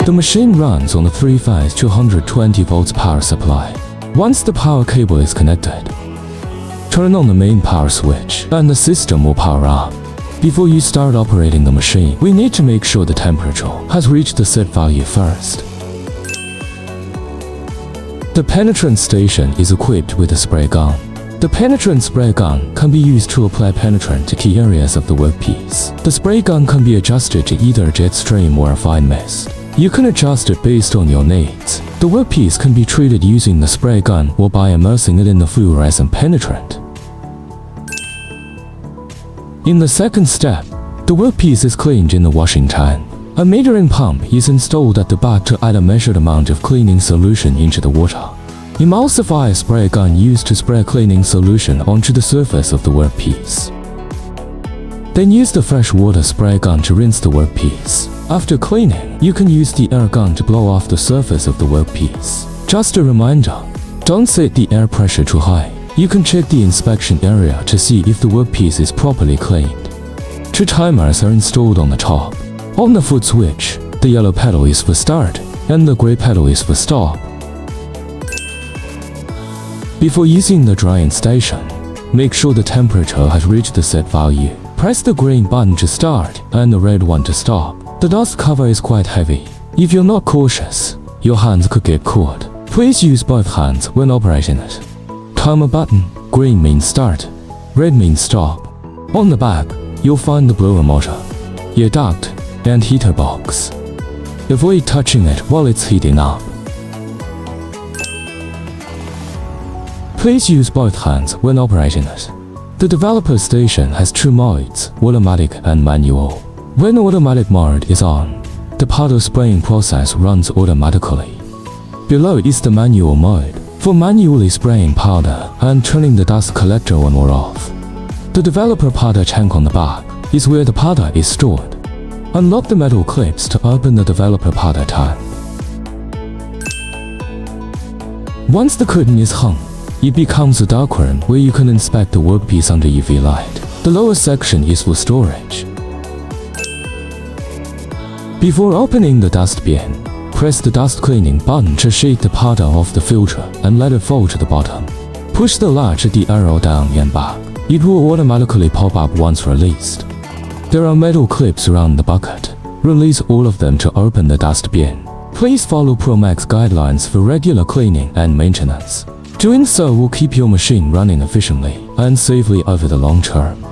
The machine runs on a 3-phase 220 volts power supply. Once the power cable is connected, turn on the main power switch and the system will power up. Before you start operating the machine, we need to make sure the temperature has reached the set value first. The Penetrant Station is equipped with a spray gun. The penetrant spray gun can be used to apply penetrant to key areas of the workpiece. The spray gun can be adjusted to either a jet stream or a fine mist. You can adjust it based on your needs. The workpiece can be treated using the spray gun or by immersing it in the fluorescent penetrant. In the second step, the workpiece is cleaned in the washing tank. A metering pump is installed at the back to add a measured amount of cleaning solution into the water. Emulsify a spray gun used to spray cleaning solution onto the surface of the workpiece. Then use the fresh water spray gun to rinse the workpiece. After cleaning, you can use the air gun to blow off the surface of the workpiece. Just a reminder, don't set the air pressure too high. You can check the inspection area to see if the workpiece is properly cleaned. 2 timers are installed on the top. On the foot switch, the yellow pedal is for start and the gray pedal is for stop. Before using the drying station, make sure the temperature has reached the set value. Press the green button to start and the red one to stop. The dust cover is quite heavy. If you're not cautious, your hands could get caught. Please use both hands when operating it. Timer button, green means start, red means stop. On the back, you'll find the blower motor, air duct, and heater box. Avoid touching it while it's heating up. Please use both hands when operating it. The developer station has 2 modes, automatic and manual. When automatic mode is on, the powder spraying process runs automatically. Below is the manual mode, for manually spraying powder and turning the dust collector on or off. The developer powder tank on the back is where the powder is stored. Unlock the metal clips to open the developer powder tank. Once the curtain is hung, it becomes a darkroom where you can inspect the workpiece under UV light. The lower section is for storage. Before opening the dust bin, press the dust cleaning button to shake the powder off the filter and let it fall to the bottom. Push the latch at the arrow down and back. It will automatically pop up once released. There are metal clips around the bucket. Release all of them to open the dust bin. Please follow Promag's guidelines for regular cleaning and maintenance. Doing so will keep your machine running efficiently and safely over the long term.